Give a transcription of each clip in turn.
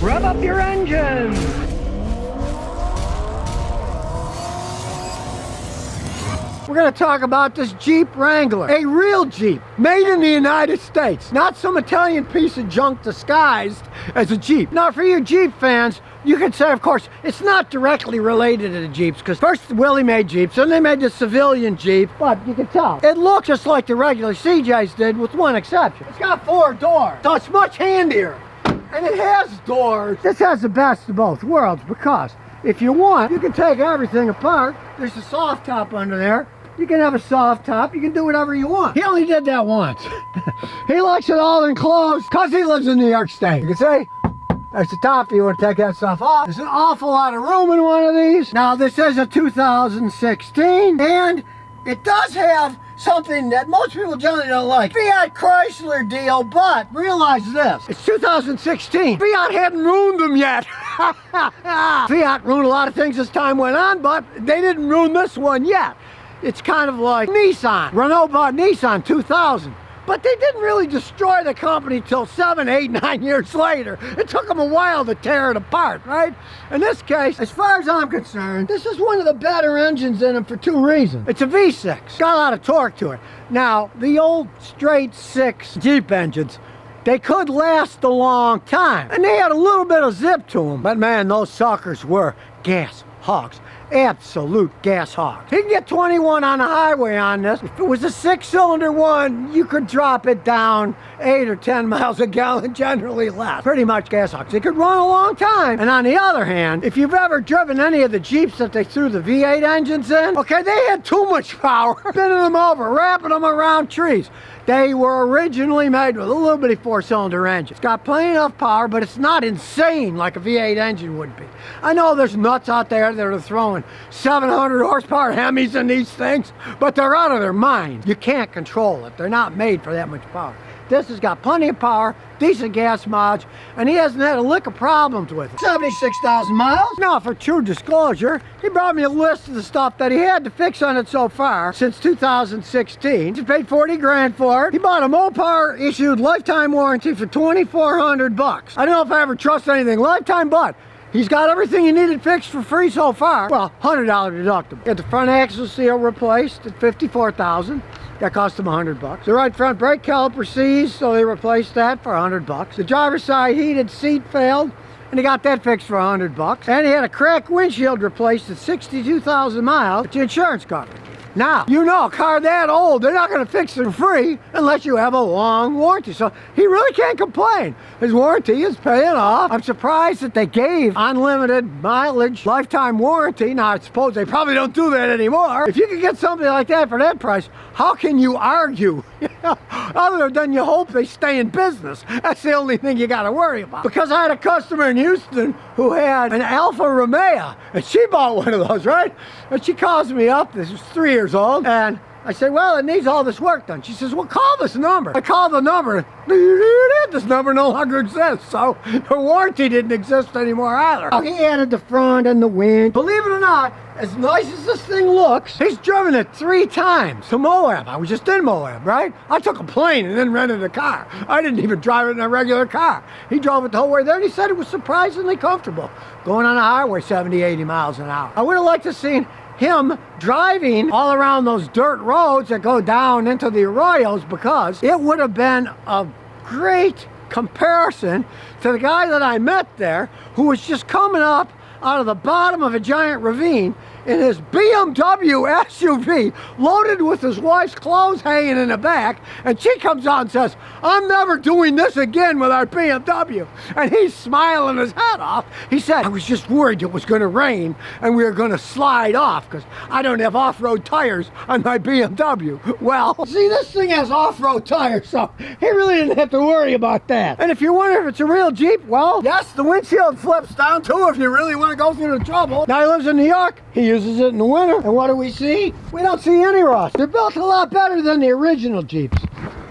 Rev up your engines. We're going to talk about this Jeep Wrangler, a real Jeep, made in the United States, not some Italian piece of junk disguised as a Jeep. Now, for you Jeep fans, you can say, of course, it's not directly related to the Jeeps, because first Willie made Jeeps, then they made the civilian Jeep, but you can tell, it looks just like the regular CJs did, with one exception. It's got 4 doors, so it's much handier, and it has doors. This has the best of both worlds, because if you want, you can take everything apart. There's a soft top under there. You can have a soft top. You can do whatever you want. He only did that once. He likes it all enclosed because he lives in New York State. You can see, there's the top if you want to take that stuff off. There's an awful lot of room in one of these. Now, this is a 2016, and it does have something that most people generally don't like. Fiat Chrysler deal, but realize this. It's 2016. Fiat hadn't ruined them yet. Fiat ruined a lot of things as time went on, but they didn't ruin this one yet. It's kind of like Nissan. Renault bought Nissan 2000, but they didn't really destroy the company till 7, 8, 9 years later. It took them a while to tear it apart, right? In this case, as far as I'm concerned, this is one of the better engines in them for 2 reasons. It's a V6, got a lot of torque to it. Now, the old straight 6 Jeep engines, they could last a long time, and they had a little bit of zip to them, but man, those suckers were gas hogs. Absolute gas hogs. He can get 21 on the highway on this. If it was a 6-cylinder one, you could drop it down 8 or 10 miles a gallon, generally less. Pretty much gas hogs. It could run a long time. And on the other hand, if you've ever driven any of the Jeeps that they threw the V8 engines in, okay, they had too much power. Spinning them over, wrapping them around trees. They were originally made with a little bitty 4-cylinder engine. It's got plenty enough power, but it's not insane like a V8 engine would be. I know there's nuts out there that are throwing 700 horsepower Hemis in these things, but they're out of their minds. You can't control it. They're not made for that much power. This has got plenty of power, decent gas mileage, and he hasn't had a lick of problems with it. 76,000 miles. Now, for true disclosure, he brought me a list of the stuff that he had to fix on it so far since 2016. He paid 40 grand for it. He bought a Mopar issued lifetime warranty for 2,400 bucks. I don't know if I ever trust anything lifetime, but he's got everything he needed fixed for free so far. Well, $100 deductible. Get the front axle seal replaced at $54,000. That cost him 100 bucks. The right front brake caliper seized, so they replaced that for 100 bucks. The driver's side heated seat failed, and he got that fixed for 100 bucks. And he had a cracked windshield replaced at 62,000 miles, which the insurance covered. Now, you know, a car that old, they're not going to fix it for free unless you have a long warranty. So he really can't complain. His warranty is paying off. I'm surprised that they gave unlimited mileage lifetime warranty. Now, I suppose they probably don't do that anymore. If you can get something like that for that price, how can you argue? Other than you hope they stay in business. That's the only thing you got to worry about. Because I had a customer in Houston who had an Alfa Romeo, and she bought one of those, right? And she calls me up. This was 3 years old, and I said, well, it needs all this work done. She says, well, call this number. I called the number. This number no longer exists, so the warranty didn't exist anymore either. He added the front and the wind. Believe it or not, as nice as this thing looks, he's driven it 3 times to Moab. I was just in Moab, right? I took a plane and then rented a car. I didn't even drive it in a regular car. He drove it the whole way there, and he said it was surprisingly comfortable going on a highway 70, 80 miles an hour. I would have liked to have seen him driving all around those dirt roads that go down into the arroyos, because it would have been a great comparison to the guy that I met there who was just coming up out of the bottom of a giant ravine in his BMW SUV loaded with his wife's clothes hanging in the back, and she comes out and says, I'm never doing this again with our BMW. And he's smiling his head off. He said, I was just worried it was going to rain and we were going to slide off because I don't have off-road tires on my BMW. Well, see, this thing has off-road tires, so he really didn't have to worry about that. And if you wonder if it's a real Jeep, well, yes, the windshield flips down too if you really want to go through the trouble. Now he lives in New York. He uses it in the winter, and what do we see? We don't see any rust. They're built a lot better than the original Jeeps.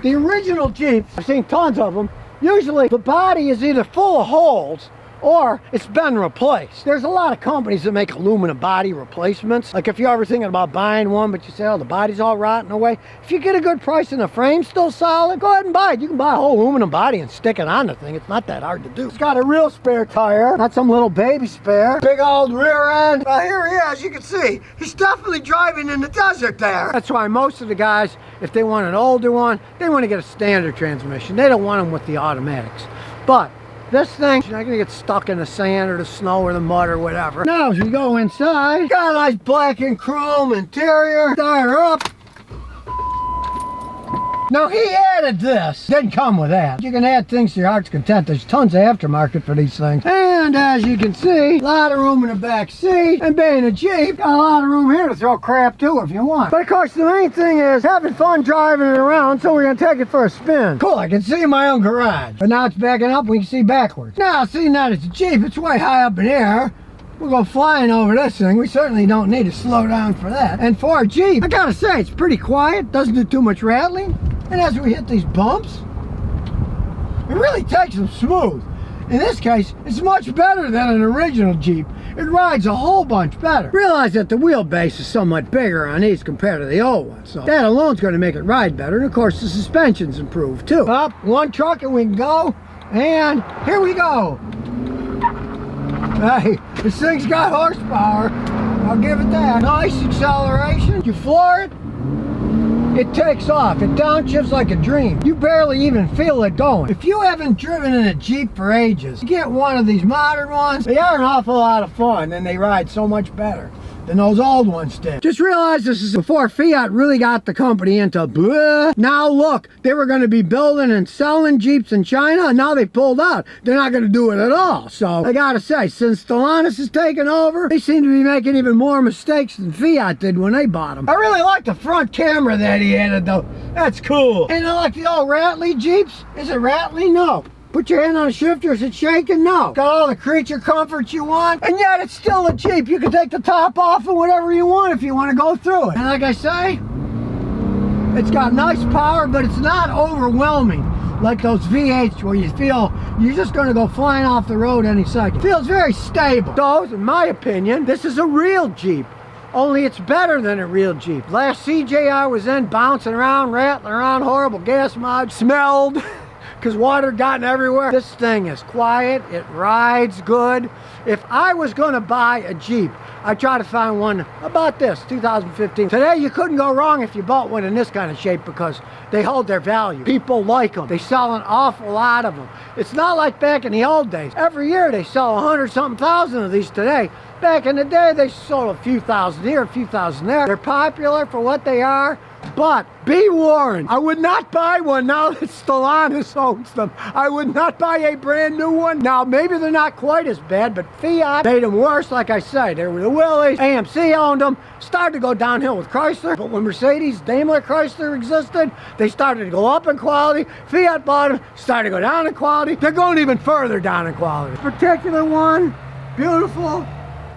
The original Jeeps, I've seen tons of them, usually the body is either full of holes or it's been replaced. There's a lot of companies that make aluminum body replacements. Like if you're ever thinking about buying one, but you say, oh, the body's all rotten away. If you get a good price and the frame's still solid, go ahead and buy it. You can buy a whole aluminum body and stick it on the thing. It's not that hard to do. It's got a real spare tire, not some little baby spare. Big old rear end. Well, here he is, you can see. He's definitely driving in the desert there. That's why most of the guys, if they want an older one, they want to get a standard transmission. They don't want them with the automatics. But this thing, you're not gonna get stuck in the sand or the snow or the mud or whatever. Now, as we go inside, got a nice black and chrome interior. Start her up. Now, he added this. Didn't come with that. You can add things to your heart's content. There's tons of aftermarket for these things. And as you can see, a lot of room in the back seat. And being a Jeep, got a lot of room here to throw crap too if you want. But of course, the main thing is having fun driving it around, so we're gonna take it for a spin. Cool, I can see my own garage. But now it's backing up, we can see backwards. Now, seeing that it's a Jeep, it's way high up in the air. We'll go flying over this thing. We certainly don't need to slow down for that. And for a Jeep, I gotta say, it's pretty quiet, doesn't do too much rattling. And as we hit these bumps, it really takes them smooth. In this case, it's much better than an original Jeep. It rides a whole bunch better. Realize that the wheelbase is somewhat bigger on these compared to the old ones, so that alone is going to make it ride better. And of course, the suspension's improved too. Up one truck and we can go, and here we go. Hey, this thing's got horsepower. I'll give it that. Nice acceleration. You floor it, it takes off. It downshifts like a dream. You barely even feel it going. If you haven't driven in a Jeep for ages, you get one of these modern ones. They are an awful lot of fun, and they ride so much better than those old ones did. Just realize this is before Fiat really got the company into blah. Now look, they were going to be building and selling Jeeps in China, and now they pulled out. They're not going to do it at all. So I gotta say, since Stellantis has taken over, they seem to be making even more mistakes than Fiat did when they bought them. I really like the front camera that he added though. That's cool. And I like the old rattly Jeeps. Is it rattly? No. Put your hand on the shifter, is it shaking? No. Got all the creature comforts you want, and yet it's still a Jeep. You can take the top off and whatever you want if you want to go through it. And like I say, it's got nice power, but it's not overwhelming like those V8s where you feel you're just going to go flying off the road any second. It feels very stable. So, in my opinion, this is a real Jeep. Only it's better than a real Jeep. Last CJ I was in, bouncing around, rattling around, horrible gas mileage, smelled. Because water gotten everywhere. This thing is quiet, it rides good. If I was going to buy a Jeep, I'd try to find one about this, 2015. Today you couldn't go wrong if you bought one in this kind of shape because they hold their value. People like them. They sell an awful lot of them. It's not like back in the old days. Every year they sell 100-something thousand of these today. Back in the day they sold a few thousand here, a few thousand there. They're popular for what they are. But be warned, I would not buy one now that Stellantis owns them. I would not buy a brand new one. Now, maybe they're not quite as bad, but Fiat made them worse. Like I say, they were the Willys. AMC owned them. Started to go downhill with Chrysler. But when Mercedes, Daimler, Chrysler existed, they started to go up in quality. Fiat bought them, started to go down in quality. They're going even further down in quality. This particular one, beautiful,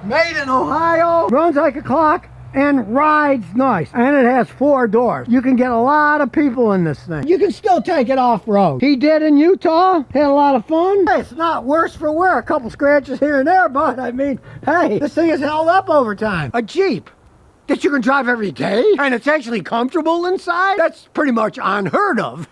made in Ohio, runs like a clock, and rides nice. And it has 4 doors. You can get a lot of people in this thing. You can still take it off-road. He did in Utah. Had a lot of fun. Hey, it's not worse for wear. A couple scratches here and there, but I mean, hey, this thing has held up over time. A Jeep that you can drive every day, and it's actually comfortable inside, that's pretty much unheard of.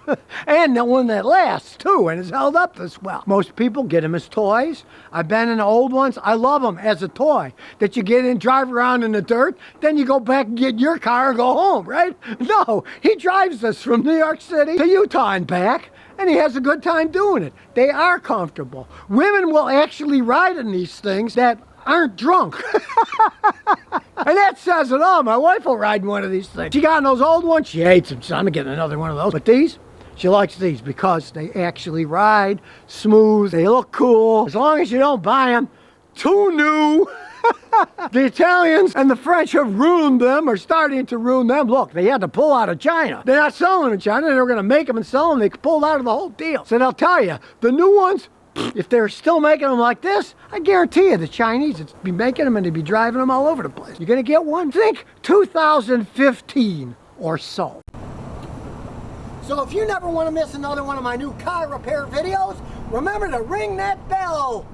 And the one that lasts too, and is held up this well. Most people get them as toys. I've been in the old ones. I love them as a toy that you get in, drive around in the dirt, then you go back and get your car and go home, right? No, he drives this from New York City to Utah and back, and he has a good time doing it. They are comfortable. Women will actually ride in these things that aren't drunk. And that says it all. My wife will ride in one of these things. She got in those old ones, she hates them, so I'm getting another one of those. But these, she likes these because they actually ride smooth, they look cool. As long as you don't buy them too new. The Italians and the French have ruined them, or starting to ruin them. Look, they had to pull out of China. They're not selling them in China. They were going to make them and sell them. They pulled out of the whole deal. So they'll tell you, the new ones, if they're still making them like this, I guarantee you the Chinese would be making them and they'd be driving them all over the place. You're going to get one? Think 2015 or so. So if you never want to miss another one of my new car repair videos, remember to ring that bell.